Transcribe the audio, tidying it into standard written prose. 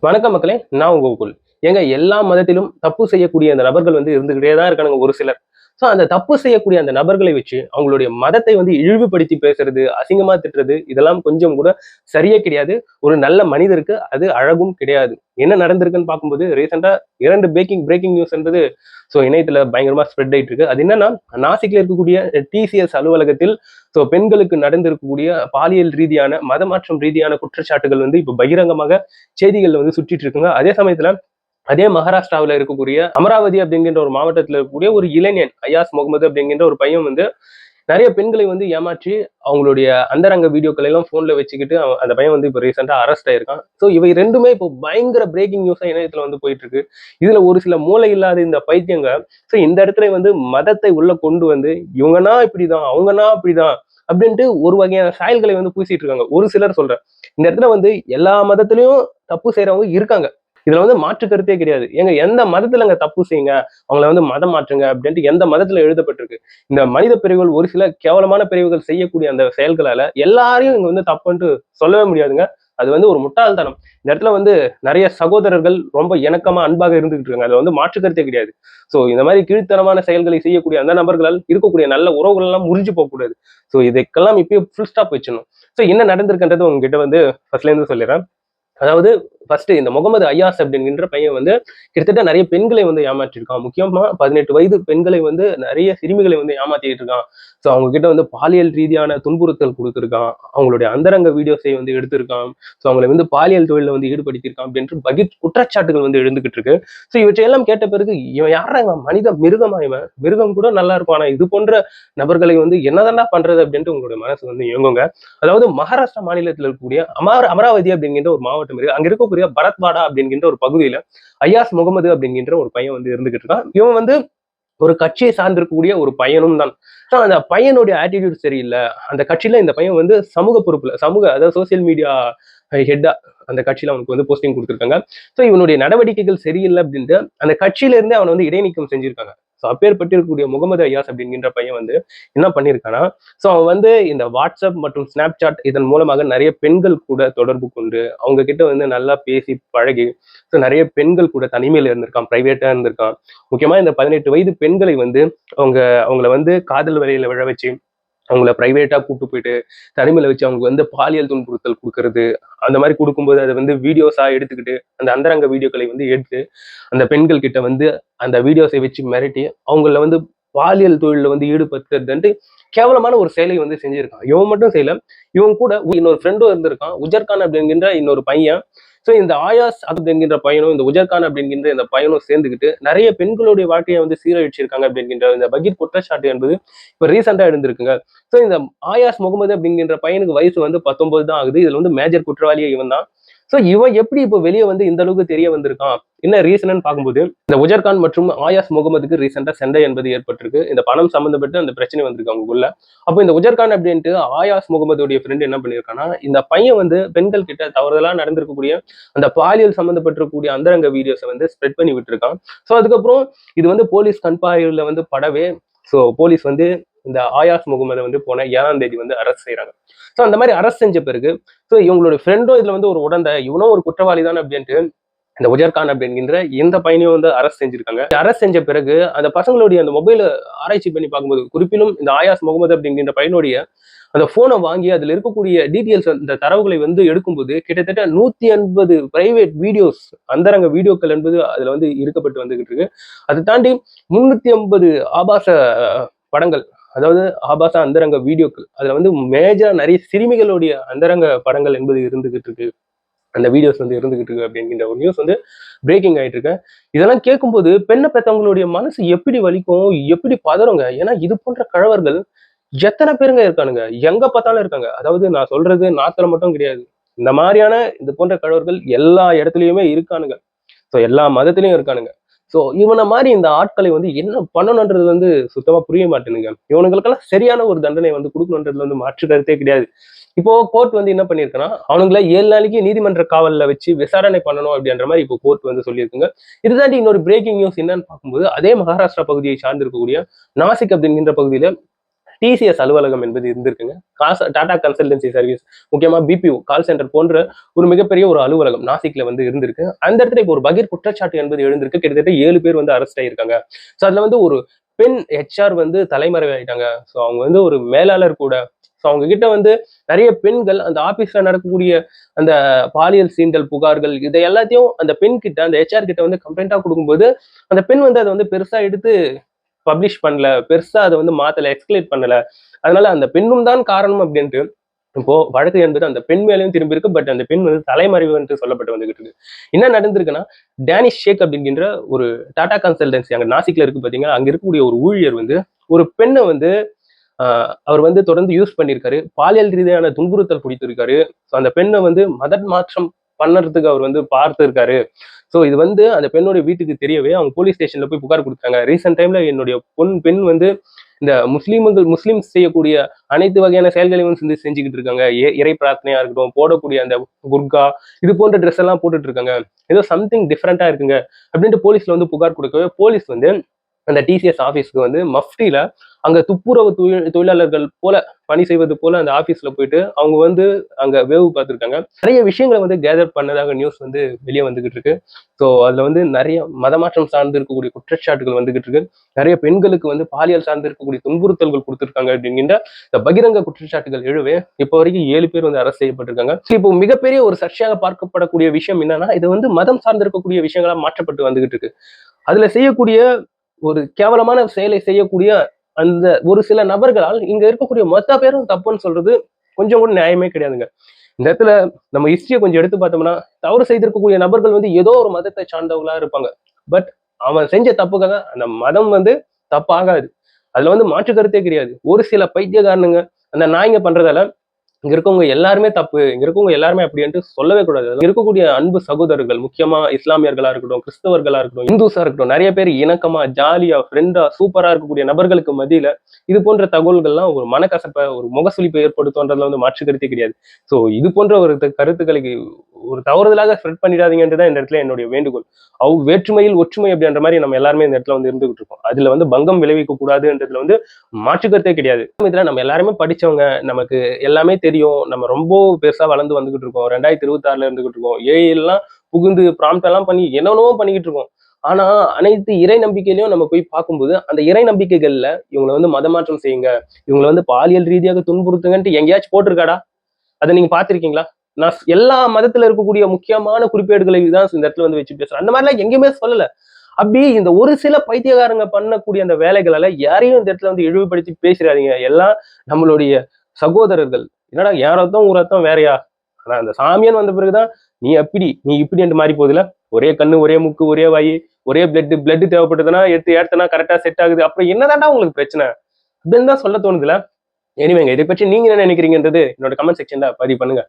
வணக்கம் மக்களே, நான் உங்க கோகுல். ஏங்க எல்லா மதத்திலும் தப்பு செய்யக்கூடிய அந்த நபர்கள் இருந்துகிட்டே தான் இருக்கானுங்க ஒரு சிலர். அந்த தப்பு செய்யக்கூடிய அந்த நபர்களை வச்சு அவங்களுடைய மதத்தை இழிவுபடுத்தி பேசுறது, அசிங்கமா திட்டுறது, இதெல்லாம் கொஞ்சம் கூட சரியே கிடையாது. ஒரு நல்ல மனிதருக்கு அது அழகும் கிடையாது. என்ன நடந்திருக்குன்னு பார்க்கும்போது ரீசெண்டா 2 பிரேக்கிங் நியூஸ்ன்றது இணையத்துல பயங்கரமா ஸ்ப்ரெட் ஆயிட்டு இருக்கு. அது என்னன்னா, நாசிக்ல இருக்கக்கூடிய டிசிஎஸ் அலுவலகத்தில் பெண்களுக்கு நடந்திருக்கக்கூடிய பாலியல் ரீதியான, மதமாற்றம் ரீதியான குற்றச்சாட்டுகள் இப்ப பகிரங்கமாக செய்திகள்ல சுற்றிட்டு இருக்குங்க. அதே சமயத்துல அதே மகாராஷ்டிராவில் இருக்கக்கூடிய அமராவதி அப்படிங்கிற ஒரு மாவட்டத்தில் இருக்கக்கூடிய ஒரு இளைஞன் அயாஸ் முகமது அப்படிங்கிற ஒரு பையன் நிறைய பெண்களை ஏமாற்றி அவங்களுடைய அந்தரங்க வீடியோக்களை எல்லாம் போன்ல வச்சுக்கிட்டு அந்த பையன் இப்ப ரீசெண்டா அரெஸ்ட் ஆயிருக்கான். இவை ரெண்டுமே இப்போ பயங்கர பிரேக்கிங் நியூஸா இணையத்துல போயிட்டு இருக்கு. இதுல ஒரு சில மூளை இல்லாத இந்த பைத்தியங்க இந்த இடத்துல மதத்தை உள்ள கொண்டு இவங்கன்னா இப்படிதான், அவங்கன்னா அப்படிதான் அப்படின்ட்டு ஒரு வகையான சாயல்களை பூசிட்டு இருக்காங்க. ஒரு சிலர் சொல்றேன், இந்த இடத்துல எல்லா மதத்திலையும் தப்பு செய்யறவங்க இருக்காங்க. இதுல மாற்று கருத்தே கிடையாது. ஏங்க எந்த மதத்துல தப்பு செய்யுங்க, அவங்கள மதம் மாற்றுங்க அப்படின்ட்டு எந்த மதத்துல எழுதப்பட்டிருக்கு? இந்த மனித பிரிவுகள் ஒரு சில கேவலமான பிரிவுகள் செய்யக்கூடிய அந்த செயல்களால எல்லாரையும் இங்க தப்புன்ட்டு சொல்லவே முடியாதுங்க. அது ஒரு முட்டாள்தனம். இந்த இடத்துல நிறைய சகோதரர்கள் ரொம்ப இணக்கமா அன்பாக இருந்துகிட்டு இருக்காங்க. அதுல மாற்று கருத்தே கிடையாது. இந்த மாதிரி கீழ்த்தனமான செயல்களை செய்யக்கூடிய அந்த நபர்களால் இருக்கக்கூடிய நல்ல உறவுகள் எல்லாம் முறிஞ்சு போக கூடாது. இதுக்கெல்லாம் இப்பயே ஃபுல் ஸ்டாப் வச்சிடணும். என்ன நடந்திருக்குன்றது உங்ககிட்ட ஃபர்ஸ்ட்ல இருந்து சொல்லிடுறேன். அதாவது ஃபர்ஸ்ட் இந்த முகமது அய்யாஸ் அப்படிங்கிற பையன் கிட்டத்தட்ட நிறைய பெண்களை ஏமாற்றிருக்கான். முக்கியமா 18 வயது பெண்களை நிறைய சிறுமிகளை ஏமாத்திட்டு இருக்கான். அவங்க கிட்ட பாலியல் ரீதியான துன்புறுத்தல் கொடுத்திருக்கான். அவங்களுடைய அந்தரங்க வீடியோஸை எடுத்திருக்கான். அவங்களை பாலியல் தொழில ஈடுபடுத்தியிருக்கான் அப்படின்ற குற்றச்சாட்டுகள் எழுந்துகிட்டு இருக்கு. இவற்றையெல்லாம் கேட்ட பிறகு இவன் யாரா, இவன் மனித மிருகமா? இவன் மிருகம் கூட நல்லா இருக்கும், ஆனா இது போன்ற நபர்களை என்னதான்டா பண்றது அப்படின்ட்டு உங்களுடைய மனசு இயங்குங்க. அதாவது மகாராஷ்டிரா மாநிலத்தில் இருக்கக்கூடிய அமராவதி அப்படிங்கிற ஒரு மாவட்டம் இருக்கு. அங்க இருக்கக்கூடிய பரத்வாடா அப்படிங்கிற ஒரு பகுதியில அய்யாஸ் முகமது அப்படிங்கிற ஒரு பையன் இருந்துகிட்டு இருக்கான். இவன் ஒரு கட்சியை சார்ந்திருக்கக்கூடிய ஒரு பையனும் தான். அந்த பையனுடைய ஆட்டிடியூட் சரியில்லை. அந்த கட்சியில இந்த பையன் சமூக பொறுப்புல அதாவது சோசியல் மீடியா ஹெட்டா அந்த கட்சியில அவனுக்கு போஸ்டிங் கொடுத்துருக்காங்க. இவனுடைய நடவடிக்கைகள் சரியில்லை அப்படின்ட்டு அந்த கட்சியில இருந்தே அவனை இடைநீக்கம் செஞ்சிருக்காங்க. அப்பேற்பட்டு இருக்கக்கூடிய முகமது அய்யாஸ் அப்படிங்கிற பையன் என்ன பண்ணிருக்கானா, அவன் இந்த வாட்ஸ்அப் மற்றும் ஸ்னாப்சாட் இதன் மூலமாக நிறைய பெண்கள் கூட தொடர்பு கொண்டு அவங்க கிட்ட நல்லா பேசி பழகி நிறைய பெண்கள் கூட தனிமையில இருந்திருக்கான், பிரைவேட்டா இருந்திருக்கான். முக்கியமா இந்த 18 வயது பெண்களை அவங்கள காதல் வலையில விழ வச்சு அவங்கள பிரைவேட்டா கூப்பிட்டு போயிட்டு தனிமையில வச்சு அவங்களுக்கு பாலியல் துன்புறுத்தல் கொடுக்கறது, அந்த மாதிரி கொடுக்கும்போது அதை வீடியோஸா எடுத்துக்கிட்டு அந்த அந்தரங்க வீடியோக்களை எடுத்து அந்த பெண்கள் கிட்ட அந்த வீடியோஸை வச்சு மிரட்டி அவங்கள பாலியல் தொழில ஈடுபடுத்துறதுன்ட்டு கேவலமான ஒரு செயலை செஞ்சிருக்கான். இவன் மட்டும் செய்யல, இவன் கூட இன்னொரு ஃப்ரெண்டும் இருந்திருக்கான், உஜர்கான் அப்படிங்கிற இன்னொரு பையன். இந்த ஆயாஸ் அப்படிங்கிற பையனும் இந்த உஜர்கான் அப்படிங்கிற இந்த பையனும் சேர்ந்துக்கிட்டு நிறைய பெண்களுடைய வாழ்க்கையை சீரழிச்சிருக்காங்க அப்படிங்கிற இந்த பகீர் குற்றச்சாட்டு என்பது இப்ப ரீசெண்டா எழுந்திருக்குங்க. இந்த ஆயாஸ் முகமது அப்படிங்கிற பையனுக்கு வயசு 19 தான் ஆகுது. இதுல மேஜர் குற்றவாளியே இவன் தான். இவன் எப்படி இப்போ வெளியே இந்த அளவுக்கு தெரிய வந்திருக்கான், என்ன ரீசன் பார்க்கும்போது இந்த உஜர்கான் மற்றும் ஆயாஸ் முகமதுக்கு ரீசெண்டா சண்டை என்பது ஏற்பட்டிருக்கு. இந்த பணம் சம்பந்தப்பட்டு அந்த பிரச்சனை வந்திருக்கு அவங்களுக்குள்ள. அப்போ இந்த உஜர்கான் அப்படின்ட்டு ஆயாஸ் முகமதுடைய ஃப்ரெண்ட் என்ன பண்ணியிருக்கான்னா, இந்த பையன் பெண்கள் கிட்ட தவறுதலா நடந்திருக்கக்கூடிய அந்த பாலியல் சம்பந்தப்பட்டிருக்கக்கூடிய அந்தரங்க வீடியோஸை ஸ்ப்ரெட் பண்ணி விட்டுருக்கான். அதுக்கப்புறம் இது போலீஸ் கண்பார்வையில படவே போலீஸ் இந்த ஆயாஸ் முகமதை போன 7ஆம் தேதி அரெஸ்ட் செய்யறாங்க. அந்த மாதிரி அரெஸ்ட் செஞ்ச பிறகு இவங்களுடைய ஃப்ரெண்டும் இதுல ஒரு உடந்தை, இவனும் ஒரு குற்றவாளி தான் அப்படின்ட்டு இந்த உஜர்கான் அப்படிங்கிற இந்த பையனையும் அரெஸ்ட் செஞ்சிருக்காங்க. அரெஸ்ட் செஞ்ச பிறகு அந்த பசங்களுடைய அந்த மொபைல ஆராய்ச்சி பண்ணி பார்க்கும்போது, குறிப்பிலும் இந்த ஆயாஸ் முகமது அப்படிங்கிற பையனுடைய அந்த போனை வாங்கி அதுல இருக்கக்கூடிய டீட்டெயில்ஸ் இந்த தரவுகளை எடுக்கும்போது கிட்டத்தட்ட 180 பிரைவேட் வீடியோஸ், அந்தரங்க வீடியோக்கள் என்பது அதுல இருக்கப்பட்டு வந்துகிட்டு இருக்கு. அதை தாண்டி 350 ஆபாச படங்கள், அதாவது ஆபாச அந்தரங்க வீடியோக்கள், அதுல மேஜரா நிறைய சிறுமிகளுடைய அந்தரங்க படங்கள் என்பது இருந்துகிட்டு இருக்கு, அந்த வீடியோஸ் இருந்துகிட்டு இருக்கு அப்படிங்கிற ஒரு நியூஸ் பிரேக்கிங் ஆயிட்டு இருக்கு. இதெல்லாம் கேட்கும்போது பெண்ணை பெற்றவங்களுடைய மனசு எப்படி வலிக்கும், எப்படி பதறுங்க. ஏன்னா இது போன்ற கழவர்கள் எத்தனை பேருங்க இருக்கானுங்க, எங்க பார்த்தாலும் இருக்காங்க. அதாவது நான் சொல்றது நாத்துல மட்டும் கிடையாது, இந்த மாதிரியான இது போன்ற கழவர்கள் எல்லா இடத்துலயுமே இருக்கானுங்க. எல்லா மதத்திலயும் இருக்கானுங்க. இவனை மாதிரி இந்த ஆட்களை என்ன பண்ணணும்ன்றது சுத்தமா புரிய மாட்டேனுங்க. இவனுங்களுக்கெல்லாம் சரியான ஒரு தண்டனை கொடுக்கணுன்றதுல மாற்று கருத்தே கிடையாது. இப்போ கோர்ட் என்ன பண்ணிருக்குன்னா, அவனுங்களை 7 நாளைக்கு நீதிமன்ற காவல்ல வச்சு விசாரணை பண்ணணும் அப்படின்ற மாதிரி இப்போ கோர்ட் சொல்லியிருக்குங்க. இதுதாண்டி இன்னொரு பிரேக்கிங் நியூஸ் என்னன்னு பார்க்கும்போது, அதே மகாராஷ்டிரா பகுதியை சார்ந்திருக்கக்கூடிய நாசிக் அப்படிங்கிற பகுதியில டிசிஎஸ் அலுவலகம் என்பது இருந்திருக்குங்க. டாடா கன்சல்டன்சி சர்வீஸ், முக்கியமா பிபிஓ கால் சென்டர் போன்ற ஒரு மிகப்பெரிய ஒரு அலுவலகம் நாசிக்ல வந்து இருந்திருக்கு. அந்த இடத்துல இப்போ ஒரு பகீர் குற்றச்சாட்டு என்பது எழுந்திருக்கு. கிட்டத்தட்ட 7 பேர் வந்து அரெஸ்ட் ஆயிருக்காங்க. ஸோ அதுல வந்து ஒரு பெண் ஹெச்ஆர் வந்து தலைமறைவாயிட்டாங்க. ஸோ அவங்க வந்து ஒரு மேலாளர் கூட. ஸோ அவங்க கிட்ட வந்து நிறைய பெண்கள் அந்த ஆபீஸ்ல நடக்கக்கூடிய அந்த பாலியல் சீண்டல் புகார்கள் இதை எல்லாத்தையும் அந்த பெண் கிட்ட, அந்த ஹெச்ஆர் கிட்ட வந்து கம்ப்ளைண்டா கொடுக்கும்போது அந்த பெண் வந்து அதை வந்து பெருசா எடுத்து பப்ளிஷ் பண்ணல, பெருசா அதை வந்து மாத்தல, எக்ஸ்கலேட் பண்ணல. அதனால அந்த பெண்ணும் தான் காரணம் அப்படின்ட்டு இப்போ வழக்கு என்பது அந்த பெண் மேலேயும் திரும்பி இருக்கு. பட் அந்த பெண் வந்து தலைமறைவு என்று சொல்லப்பட்டு வந்துகிட்டு இருக்கு. என்ன நடந்திருக்குன்னா, டேனிஷ் ஷேக் அப்படிங்கிற ஒரு டாடா கன்சல்டன்சி அங்க நாசிக்ல இருக்கு பாத்தீங்கன்னா, அங்க இருக்கக்கூடிய ஒரு ஊழியர் வந்து ஒரு பெண்ணை வந்து அவர் வந்து தொடர்ந்து யூஸ் பண்ணியிருக்காரு. பாலியல் ரீதியான துன்புறுத்தல் குடித்திருக்காரு. அந்த பெண்ணை வந்து மத மாற்றம் பண்ணறதுக்கு அவர் வந்து பார்த்திருக்காரு. ஸோ இது வந்து அந்த பெண்ணுடைய வீட்டுக்கு தெரியவே அவங்க போலீஸ் ஸ்டேஷன்ல போய் புகார் கொடுத்தாங்க. ரீசெண்ட் டைம்ல என்னுடைய பெண் வந்து இந்த முஸ்லீம் செய்யக்கூடிய அனைத்து வகையான செயல்களையும் செஞ்சுக்கிட்டு இருக்காங்க. இறை பிரார்த்தனையா இருக்கட்டும், போடக்கூடிய அந்த குர்கா இது போன்ற ட்ரெஸ் எல்லாம் போட்டுட்டு இருக்காங்க. ஏதோ சம்திங் டிஃப்ரெண்டா இருக்குங்க அப்படின்ட்டு போலீஸ்ல வந்து புகார் கொடுக்கவே போலீஸ் வந்து அந்த டிசிஎஸ் ஆபீஸ்க்கு வந்து மஃப்டில அங்க துப்புரவு தொழிலாளர்கள் போல பணி செய்வது போல அந்த ஆபீஸ்ல போயிட்டு அவங்க வந்து அங்க வேவு பார்த்திருக்காங்க. நிறைய விஷயங்களை வந்து கேதர் பண்ணதாக நியூஸ் வந்து வெளியே வந்துகிட்டு இருக்கு. ஸோ அதுல வந்து நிறைய மதமாற்றம் சார்ந்து இருக்கக்கூடிய குற்றச்சாட்டுகள் வந்துகிட்டு இருக்கு. நிறைய பெண்களுக்கு வந்து பாலியல் சார்ந்து இருக்கக்கூடிய துன்புறுத்தல்கள் கொடுத்திருக்காங்க அப்படிங்கிற இந்த பகிரங்க குற்றச்சாட்டுகள் எழுவே இப்போ வரைக்கும் 7 பேர் வந்து அரசு செய்யப்பட்டிருக்காங்க. இப்போ மிகப்பெரிய ஒரு சர்ச்சையாக பார்க்கப்படக்கூடிய விஷயம் என்னன்னா, இது வந்து மதம் சார்ந்து இருக்கக்கூடிய விஷயங்களா மாற்றப்பட்டு வந்துகிட்டு இருக்கு. அதுல செய்யக்கூடிய ஒரு கேவலமான செயலை செய்யக்கூடிய அந்த ஒரு சில நபர்களால் இங்க இருக்கக்கூடிய மொத்த பேரும் தப்புன்னு சொல்றது கொஞ்சம் கூட நியாயமே கிடையாதுங்க. இந்த இடத்துல நம்ம ஹிஸ்டரியை கொஞ்சம் எடுத்து பார்த்தோம்னா, தவறு செய்திருக்கக்கூடிய நபர்கள் வந்து ஏதோ ஒரு மதத்தை சார்ந்தவங்களா இருப்பாங்க. பட் அவன் செஞ்ச தப்புக்காக அந்த மதம் வந்து தப்பாகாது. அதுல வந்து மாற்று கருத்தே கிடையாது. ஒரு சில பைத்தியக்காரனுங்க அந்த நாய்ங்க பண்றதால இங்க இருக்கவங்க எல்லாருமே தப்பு, இங்க இருக்கவங்க எல்லாருமே அப்படின்ட்டு சொல்லவே கூடாது. இங்க இருக்கக்கூடிய அன்பு சகோதரர்கள், முக்கியமா இஸ்லாமியர்களா இருக்கட்டும், கிறிஸ்தவர்களா இருக்கட்டும், இந்துஸா இருக்கட்டும், நிறைய பேர் இணக்கமா, ஜாலியா, ஃப்ரெண்டா, சூப்பரா இருக்கக்கூடிய நபர்களுக்கு மத்தியில இது போன்ற தகவல்கள்லாம் ஒரு மனக்கசப்பை, ஒரு முகசுளிப்பை ஏற்படுத்தும்ன்றதுல வந்து மாற்று கருத்தே கிடையாது. ஸோ இது போன்ற ஒரு கருத்துக்களுக்கு ஒரு தவறுதலாக ஸ்ப்ரெட் பண்ணிடாதீங்கன்றது தான் இந்த இடத்துல என்னுடைய வேண்டுகோள். வேற்றுமையில் ஒற்றுமை அப்படின்ற மாதிரி நம்ம எல்லாருமே இந்த இடத்துல வந்து இருந்துகிட்டு இருக்கோம். அதுல வந்து பங்கம் விளைவிக்க கூடாதுன்றதுல வந்து மாற்று கருத்தே கிடையாது. இதுல நம்ம எல்லாருமே படிச்சவங்க, நமக்கு எல்லாமே தெரியும். நம்ம ரொம்ப பெருசா வளர்ந்து வந்துகிட்டு இருக்கோம். 2026ல இருந்துகிட்டு இருக்கோம். ஏஐ எல்லாம் புகுந்து ப்ராம்ப்ட் எல்லாம் பண்ணி என்னென்னவோ பண்ணிக்கிட்டு இருக்கோம். ஆனா அனைத்து இறை நம்பிக்கையிலையும் நம்ம போய் பார்க்கும்போது அந்த இறை நம்பிக்கைகள்ல இவங்களை வந்து மதமாற்றம் செய்யுங்க, இவங்களை வந்து பாலியல் ரீதியாக துன்புறுத்துங்கன்ட்டு எங்கேயாச்சும் போட்டிருக்காடா? அதை நீங்க பார்த்திருக்கீங்களா? நான் எல்லா மதத்துல இருக்கக்கூடிய முக்கியமான குறிப்பேடுகளை தான் இந்த இடத்துல வந்து வச்சு பேசுறேன். அந்த மாதிரிலாம் எங்கேயுமே சொல்லல. அப்படி இந்த ஒரு சில பைத்தியக்காரங்க பண்ணக்கூடிய அந்த வேலைகளால யாரையும் இந்த இடத்துல வந்து இழிவுபடுத்தி பேசிடாதீங்க. எல்லாம் நம்மளுடைய சகோதரர்கள். என்னடா என் ரத்தம் உன் ரத்தம் வேறயா? ஆனா அந்த சாமியான் வந்த பிறகுதான் நீ அப்படி நீ இப்படி என்று மாறி போகுதுல. ஒரே கண்ணு, ஒரே மூக்கு, ஒரே வாய், ஒரே பிளட் தேவைப்பட்டதுன்னா எடுத்து ஏத்தனா கரெக்டா செட் ஆகுது. அப்புறம் என்னதான்டா உங்களுக்கு பிரச்சனை அப்படின்னு தான் சொல்ல தோணுதுல. எனிவேங்க, இதை பற்றி நீங்க என்ன நினைக்கிறீங்கன்றது என்னோட கமெண்ட் செக்ஷன்ல பதிவு பண்ணுங்க.